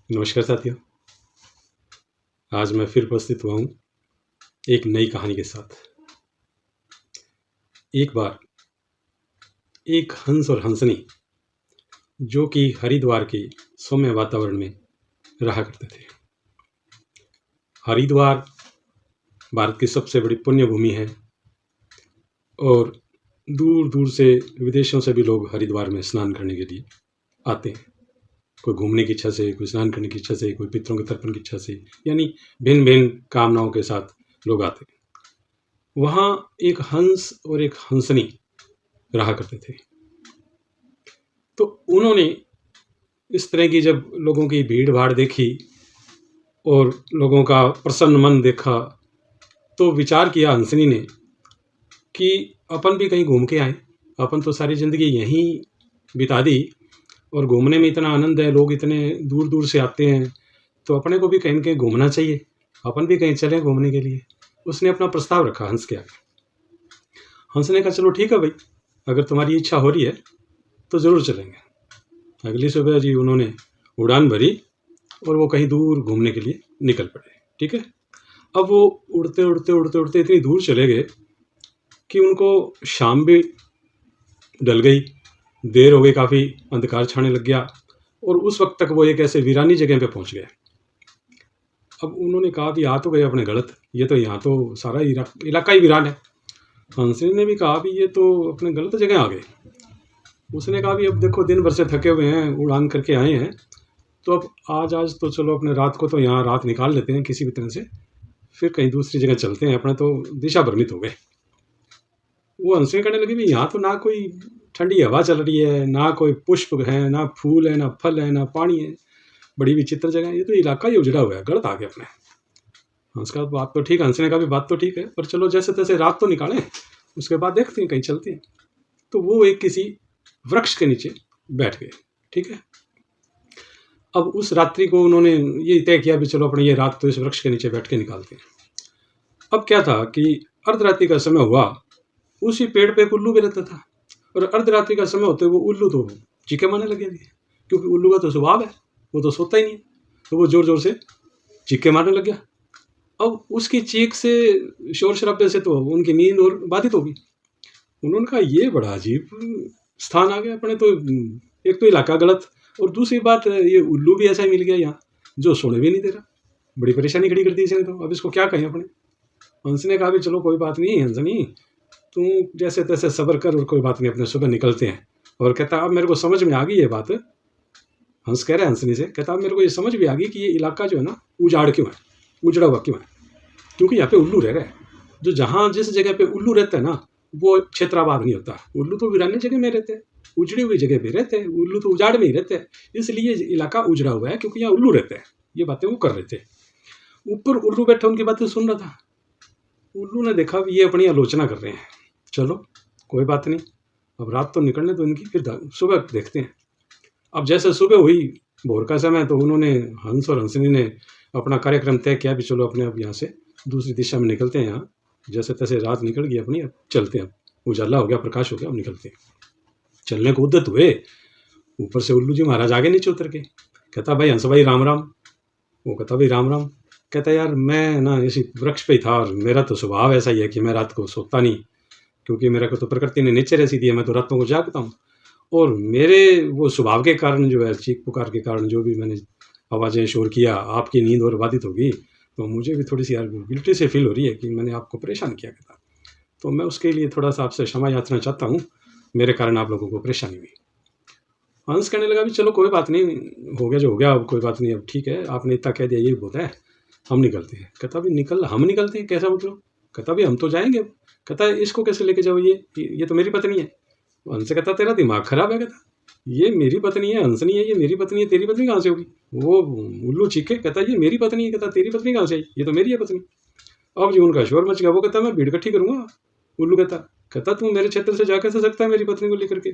नमस्कार साथियों। आज मैं फिर उपस्थित हुआ हूँ एक नई कहानी के साथ। एक बार एक हंस और हंसनी जो कि हरिद्वार के सौम्य वातावरण में रहा करते थे। हरिद्वार भारत की सबसे बड़ी पुण्य भूमि है और दूर दूर से विदेशों से भी लोग हरिद्वार में स्नान करने के लिए आते हैं। कोई घूमने की इच्छा से, कोई स्नान करने की इच्छा से, कोई पितरों के तर्पण की इच्छा से, यानी भिन्न भिन्न कामनाओं के साथ लोग आते हैं। वहाँ एक हंस और एक हंसनी रहा करते थे। तो उन्होंने इस तरह की जब लोगों की भीड़ भाड़ देखी और लोगों का प्रसन्न मन देखा तो विचार किया हंसनी ने कि अपन भी कहीं घूम के आए। अपन तो सारी ज़िंदगी यहीं बिता दी और घूमने में इतना आनंद है, लोग इतने दूर दूर से आते हैं, तो अपने को भी कहीं न कहीं घूमना चाहिए। अपन भी कहीं चलें घूमने के लिए। उसने अपना प्रस्ताव रखा हंस के आगे। हंस ने कहा चलो ठीक है भाई, अगर तुम्हारी इच्छा हो रही है तो ज़रूर चलेंगे। अगली सुबह जी उन्होंने उड़ान भरी और वो कहीं दूर घूमने के लिए निकल पड़े। ठीक है। अब वो उड़ते उड़ते उड़ते उड़ते इतनी दूर चले गए कि उनको शाम भी ढल गई, देर हो गई, काफ़ी अंधकार छाने लग गया और उस वक्त तक वो एक ऐसे वीरानी जगह पे पहुंच गए। अब उन्होंने कहा कि आ तो गए अपने गलत, ये तो यहाँ तो सारा इलाका ही वीरान है। हंसनी ने भी कहा भी ये तो अपने गलत जगह आ गए। उसने कहा भी अब देखो दिन भर से थके हुए हैं, उड़ान करके आए हैं, तो अब आज तो चलो अपने रात को तो यहाँ रात निकाल लेते हैं किसी भी तरह से, फिर कहीं दूसरी जगह चलते हैं, अपने तो दिशा भ्रमित हो गए। वो हंसने करने लगे भी यहाँ तो ना कोई ठंडी हवा चल रही है, ना कोई पुष्प है, ना फूल है, ना फल है, ना पानी है, बड़ी विचित्र जगह है, ये तो इलाका ही उजड़ा हुआ है, गलत आ गया अपने। हंस का बात तो ठीक, हंसने का भी बात तो ठीक है, पर चलो जैसे तैसे रात तो निकालें, उसके बाद देखते हैं कहीं चलते हैं। तो वो एक किसी वृक्ष के नीचे बैठ गए। ठीक है। अब उस रात्रि को उन्होंने ये तय किया भी चलो अपने ये रात तो इस वृक्ष के नीचे बैठ के निकालते हैं। अब क्या था कि अर्धरात्रि का समय हुआ, उसी पेड़ पे एक उल्लू भी रहता था और अर्धरात्रि का समय होते वो उल्लू तो चीखे मारने लगे थे, क्योंकि उल्लू का तो स्वभाव है, वो तो सोता ही नहीं है, तो वो जोर जोर से चीखे मारने लग गया। अब उसकी चीख से, शोर शराबे से तो उनकी नींद और बाधित होगी। उन्होंने कहा ये बड़ा अजीब स्थान आ गया अपने तो, एक तो इलाका गलत और दूसरी बात ये उल्लू भी ऐसा ही मिल गया यहाँ जो सोने भी नहीं दे रहा। बड़ी परेशानी खड़ी कर दी इसने, तो अब इसको क्या कहें अपने। हंस ने कहा भी चलो कोई बात नहीं हंसनी, तू जैसे तैसे सब्र कर और कोई बात नहीं, अपने सुबह निकलते हैं। और कहता अब मेरे को समझ में आ गई ये बात, हंस कह रहे हैं हंसनी से, कहता अब मेरे को ये समझ भी आ गई कि ये इलाका जो है ना उजाड़ क्यों है, उजड़ा हुआ क्यों है, क्योंकि यहाँ पे उल्लू रह रहे हैं। जो जहाँ जिस जगह पे उल्लू रहता है ना वो क्षेत्राबाद नहीं होता। उल्लू तो वीरानी जगह में रहते हैं, उजड़ी हुई जगह पे रहते हैं, उल्लू तो उजाड़ में ही रहते हैं, इसलिए इलाका उजड़ा हुआ है क्योंकि यहाँ उल्लू रहते हैं। ये बातें वो कर रहे थे। ऊपर उल्लू बैठा उनकी बातें सुन रहा था। उल्लू ने देखा ये अपनी आलोचना कर रहे हैं, चलो कोई बात नहीं, अब रात तो निकलने तो इनकी, फिर सुबह देखते हैं। अब जैसे सुबह हुई, भोर का समय, तो उन्होंने हंस और हंसनी ने अपना कार्यक्रम तय किया भी चलो अपने अब यहाँ से दूसरी दिशा में निकलते हैं। यहाँ जैसे तैसे रात निकल गई अपनी, अब चलते हैं, अब उजाला हो गया, प्रकाश हो गया, अब निकलते हैं। चलने को उद्यत हुए, ऊपर से उल्लू जी महाराज आगे नीचे उतर के, कहता भाई हंस भाई राम राम। वो कहता भाई राम राम। कहता यार मैं ना इसी वृक्ष पे ही था और मेरा तो स्वभाव ऐसा ही है कि मैं रात को सोता नहीं, क्योंकि मेरे को तो प्रकृति ने नेचर ऐसी दी है, मैं तो रातों को जागता हूँ। और मेरे वो स्वभाव के कारण जो है, चीख पुकार के कारण जो भी मैंने आवाज़ें शोर किया, आपकी नींद और बाधित होगी, तो मुझे भी थोड़ी सी यार गिल्टी से फील हो रही है कि मैंने आपको परेशान किया था, तो मैं उसके लिए थोड़ा सा आपसे क्षमा याचना चाहता हूँ, मेरे कारण आप लोगों को परेशानी हुई। हंस कहने लगा भी चलो कोई बात नहीं, हो गया जो हो गया, अब कोई बात नहीं, अब ठीक है, आपने इतना कह दिया यही बहुत है, हम निकलते हैं। कहता भी हम निकलते हैं, कैसा मतलब। कहता भी हम तो जाएंगे। कहता है इसको कैसे लेके जाओ, ये तो मेरी पत्नी है। हंस कहता तेरा दिमाग खराब है। कहता ये मेरी पत्नी है, हंसनी है, ये मेरी पत्नी है, तेरी पत्नी कहाँ से होगी। वो उल्लू चीखे, कहता ये मेरी पत्नी है। कहता तेरी पत्नी कहाँ से आई, ये तो मेरी है पत्नी। अब जी उनका शोर मच गया। वो कहता मैं भीड़ इकट्ठी करूँगा। उल्लू कहता तू मेरे क्षेत्र से जा कैसे सकता है मेरी पत्नी को लेकर के।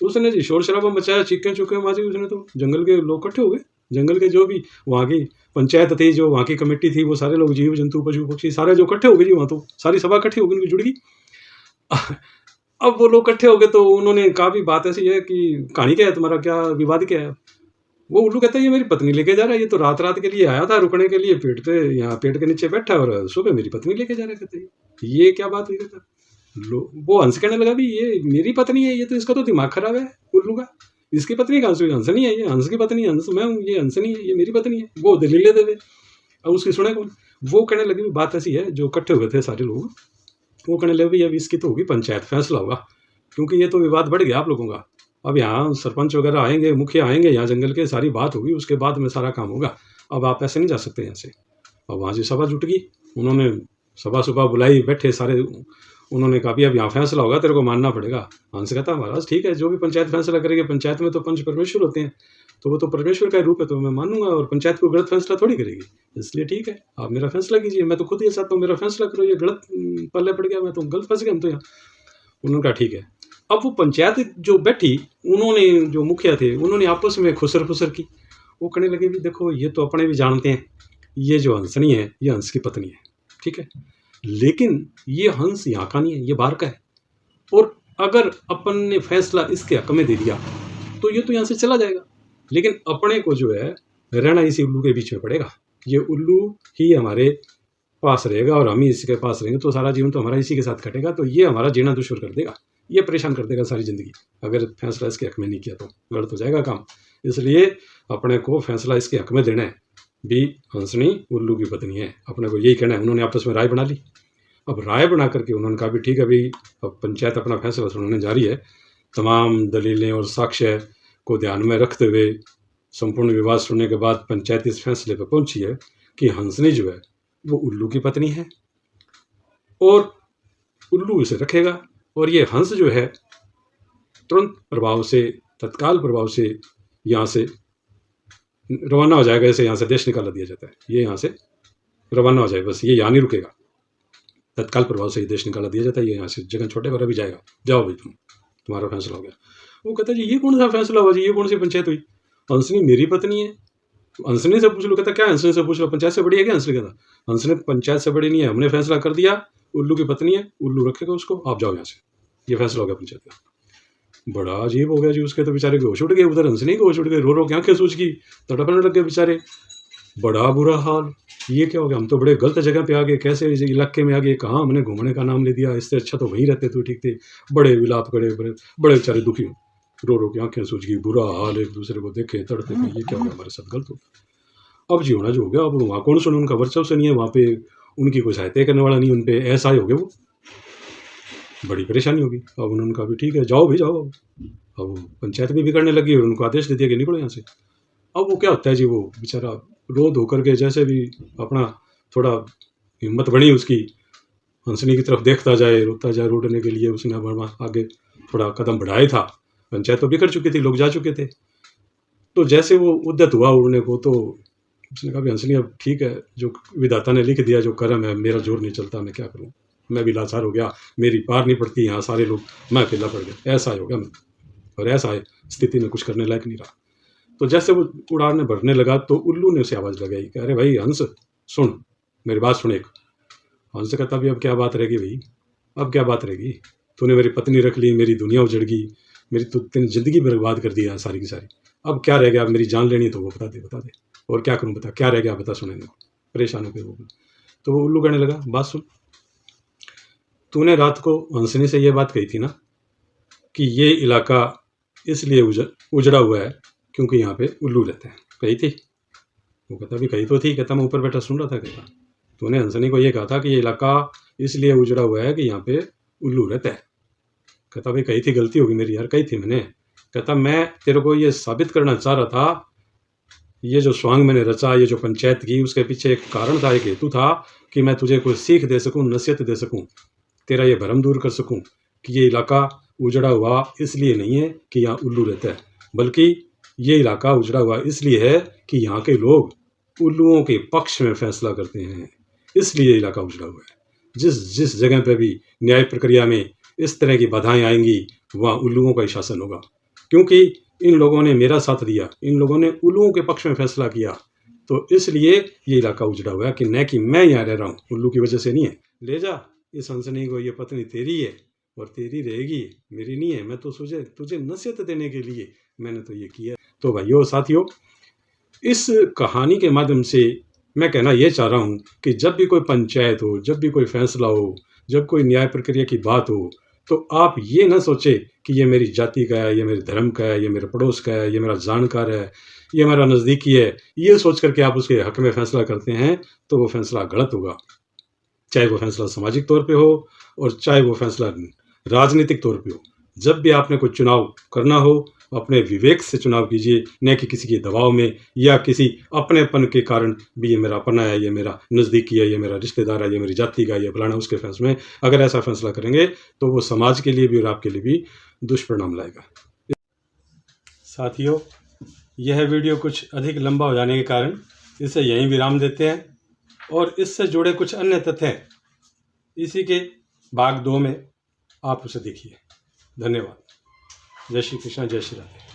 उसने जी शोर शराबा मचाया, चीखें चुके मारी उसने, तो जंगल के लोग इकट्ठे हो गए। जंगल के जो भी वहाँ की पंचायत थी, जो वहाँ की कमेटी थी, वो सारे लोग, जीव जंतु पशु पक्षी सारे जो इकट्ठे हो गए जी, वहाँ तो सारी सभा इकट्ठी हो गई, उनकी जुड़ गई। अब वो लोग इकट्ठे हो गए तो उन्होंने कहा भी बात ऐसी है कि कहानी क्या है तुम्हारा, क्या विवाद क्या है। वो उल्लू कहता है ये मेरी पत्नी लेके जा रहा है, ये तो रात रात के लिए आया था रुकने के लिए, पेट पे यहाँ पेट के नीचे बैठा है और सुबह मेरी पत्नी लेके जा रहा है। कहते हैं ये क्या बात हुई? कहता वो हंस कहने लगा भी ये मेरी पत्नी है, ये तो इसका तो दिमाग खराब है उल्लू का, इसकी पत्नी कहाँ से? हंस नहीं है, ये हंस की पत्नी, हंस मैं हूँ, ये हंस नहीं है, ये मेरी पत्नी है। वो दलीलें दे दे। अब उसकी सुने कौन? वो कहने लगे बात ऐसी है, जो इकट्ठे हुए थे सारे लोग, वो कहने लगे भाई अब इसकी तो होगी पंचायत, फैसला होगा, क्योंकि ये तो विवाद बढ़ गया आप लोगों का। अब यहाँ सरपंच वगैरह आएंगे, मुखिया आएंगे, यहाँ जंगल के सारी बात होगी, उसके बाद में सारा काम होगा। अब आप ऐसे नहीं जा सकते यहाँ से। अब वहाँ से सभा जुट गई, उन्होंने सभा सुबह बुलाई, बैठे सारे, उन्होंने कहा भी अब यहाँ फैसला होगा, तेरे को मानना पड़ेगा। हंस कहता महाराज ठीक है, जो भी पंचायत फैसला करेगी, पंचायत में तो पंच परमेश्वर होते हैं, तो वो तो परमेश्वर का रूप है, तो मैं मानूंगा, और पंचायत को गलत फैसला थोड़ी करेगी, इसलिए ठीक है आप मेरा फैसला कीजिए, मैं तो खुद ये चाहता हूँ मेरा फैसला करो, ये गलत पल्ले पड़ गया, मैं तो गलत फंस गया हम तो यहाँ। उन्होंने कहा ठीक है। अब वो पंचायत जो बैठी, उन्होंने जो मुखिया थे उन्होंने आपस में खुसर फुसर की। वो कहने लगे भी देखो ये तो अपने भी जानते हैं ये जो हंसनी है ये हंस की पत्नी है, ठीक है, लेकिन ये हंस यहाँ का नहीं है, ये बाहर का है, और अगर अपन ने फैसला इसके हक में दे दिया तो ये तो यहाँ से चला जाएगा, लेकिन अपने को जो है रहना इसी उल्लू के बीच में पड़ेगा, ये उल्लू ही हमारे पास रहेगा और हम ही इसके पास रहेंगे, तो सारा जीवन तो हमारा इसी के साथ कटेगा, तो ये हमारा जीना दुश्वार कर देगा, ये परेशान कर देगा सारी ज़िंदगी। अगर फैसला इसके हक में नहीं किया तो गलत हो जाएगा काम, इसलिए अपने को फैसला इसके हक में देना है। भी हंसनी उल्लू की पत्नी है, अपने को यही कहना है। उन्होंने आपस में राय बना ली। अब राय बना करके उन्होंने कहा भी ठीक है भाई, अब पंचायत अपना फैसला सुनाने जा रही है, तमाम दलीलें और साक्ष्य को ध्यान में रखते हुए संपूर्ण विवाद सुनने के बाद पंचायत इस फैसले पर पहुंची है कि हंसनी जो है वो उल्लू की पत्नी है और उल्लू इसे रखेगा, और ये हंस जो है तुरंत प्रभाव से, तत्काल प्रभाव से यहाँ से रवाना हो जाएगा, इसे यहाँ से देश निकाला दिया जाता है, ये यहाँ से रवाना हो जाए, बस ये यहाँ नहीं रुकेगा, तत्काल प्रभाव से ये देश निकाला दिया जाता है, ये यहाँ से जगह छोटे पर अभी जाएगा, जाओ भाई तुम्हारा फैसला हो गया। वो कहता है जी ये कौन सा फैसला हुआ जी, ये कौन सी पंचायत हुई, हंसनी मेरी पत्नी है, हंसनी से पूछ लो। कहता क्या हंसनी से पूछ लो, पंचायत से बड़ी है क्या? हंसनी कहता हंसनी पंचायत से बड़ी नहीं है, हमने फैसला कर दिया, उल्लू की पत्नी है, उल्लू रखेगा उसको, आप जाओ यहाँ से, ये फैसला हो गया पंचायत का। बड़ा अजीब हो गया जी, उसके तो बेचारे के होश उड़ गए, उधर हंसनी के होश उड़ गए, रो रो के आंखें सूझ गई, तड़पने लग गए बेचारे, बड़ा बुरा हाल, ये क्या हो गया, हम तो बड़े गलत जगह पे आ गए, कैसे इस इलाके में आ गए, कहाँ हमने घूमने का नाम ले दिया, इससे अच्छा तो वहीं रहते तो ठीक थे। बड़े विलाप करे, बड़े बड़े बेचारे दुखी, रो रो के आंखें सूझ गई, बुरा हाल, एक दूसरे को देखे तड़ते थे, ये क्या हो गया हमारे साथ, गलत हो गया। अब जी होना जो हो गया, अब वहाँ कौन सुने, उनका वर्चस्व नहीं है वहाँ पे, उनकी कोई सहायता करने वाला नहीं, उन पे ऐसा ही हो गया, वो बड़ी परेशानी होगी। अब उन्होंने कहा भी ठीक है जाओ भी जाओ। अब पंचायत भी बिगड़ने लगी और उनको आदेश दे दिया कि निकलो यहाँ से। अब वो क्या होता है जी, वो बेचारा रो धो करके जैसे भी अपना थोड़ा हिम्मत बनी उसकी, हंसनी की तरफ देखता जाए, रोता जाए, रोटने के लिए उसने आगे थोड़ा कदम बढ़ाया था। पंचायत तो बिगड़ चुकी थी, लोग जा चुके थे, तो जैसे वो उद्यत हुआ उड़ने को, तो उसने कहा भी हंसनी अब ठीक है, जो विधाता ने लिख दिया, जो कर्म है, मेरा जोर नहीं चलता, मैं क्या करूँ, मैं भी लाचार हो गया, मेरी पार नहीं पड़ती, यहाँ सारे लोग, मैं अकेला पड़ गया, ऐसा ही हो गया मैं, और ऐसा स्थिति में कुछ करने लायक नहीं रहा। तो जैसे वो उड़ाने भरने लगा तो उल्लू ने उसे आवाज़ लगाई कि अरे भाई हंस सुन, मेरी बात सुन एक। हंस कहता भी अब क्या बात रहेगी भाई, अब क्या बात रहेगी, तूने मेरी पत्नी रख ली, मेरी दुनिया उजड़ गई, मेरी तूने ज़िंदगी बर्बाद कर दी है सारी की सारी, अब क्या रह गया, अब मेरी जान लेनी है तो वो बता दे, और क्या करूँ बता, क्या रह गया बता, सुने परेशान हो गए वो। तो वो उल्लू कहने लगा बात सुन, तूने रात को हंसनी से ये बात कही थी ना कि ये इलाका इसलिए उजड़ा हुआ है क्योंकि यहाँ पे उल्लू रहते हैं, कही थी? वो कहता भी कही तो थी। कहता मैं ऊपर बैठा सुन रहा था। कहता तूने हंसनी को ये कहा था कि ये इलाका इसलिए उजड़ा हुआ है कि यहाँ पे उल्लू रहता है। कहता भाई कही थी, गलती होगी मेरी यार, कही थी मैंने। कहता मैं तेरे को ये साबित करना चाह रहा था, ये जो स्वांग मैंने रचा, ये जो पंचायत की, उसके पीछे एक कारण था, एक हेतु था कि मैं तुझे कोई सीख दे सकूँ, नसीहत दे सकूँ, तेरा ये भ्रम दूर कर सकूँ कि ये इलाका उजड़ा हुआ इसलिए नहीं है कि यहाँ उल्लू रहता है, बल्कि ये इलाका उजड़ा हुआ इसलिए है कि यहाँ के लोग उल्लुओं के पक्ष में फैसला करते हैं, इसलिए इलाका उजड़ा हुआ है। जिस जिस जगह पर भी न्याय प्रक्रिया में इस तरह की बाधाएं आएंगी वहाँ उल्लुओं का ही शासन होगा, क्योंकि इन लोगों ने मेरा साथ दिया, इन लोगों ने उल्लुओं के पक्ष में फैसला किया, तो इसलिए ये इलाका उजड़ा हुआ है, कि न कि मैं यहाँ रह रहा हूँ, उल्लू की वजह से नहीं है। ले जा इस हंसनी को, ये पत्नी तेरी है और तेरी रहेगी, मेरी नहीं है। मैं तो तुझे नसीहत देने के लिए मैंने तो ये किया। तो भाइयों साथियों, इस कहानी के माध्यम से मैं कहना ये चाह रहा हूँ कि जब भी कोई पंचायत हो, जब भी कोई फैसला हो, जब कोई न्याय प्रक्रिया की बात हो, तो आप ये ना सोचें कि ये मेरी जाति का है, ये मेरे धर्म का है, ये मेरे पड़ोस का है, ये मेरा जानकार है, ये मेरा नज़दीकी है। ये सोच कर के आप उसके हक में फैसला करते हैं तो वो फैसला गलत होगा। चाहे वो फैसला सामाजिक तौर पे हो और चाहे वो फैसला राजनीतिक तौर पे हो। जब भी आपने कोई चुनाव करना हो, अपने विवेक से चुनाव कीजिए, न कि किसी के दबाव में या किसी अपनेपन के कारण भी ये मेरा अपना है, ये मेरा नज़दीकी है, ये मेरा रिश्तेदार है, ये मेरी जाति का है, ये फलाना उसके फैसले में अगर ऐसा फैसला करेंगे तो वो समाज के लिए भी और आपके लिए भी दुष्परिणाम लाएगा। साथियों, यह वीडियो कुछ अधिक लंबा हो जाने के कारण इसे यहीं विराम देते हैं और इससे जुड़े कुछ अन्य तथ्य हैं, इसी के भाग 2 में आप उसे देखिए। धन्यवाद। जय श्री कृष्ण, जय श्री राधे।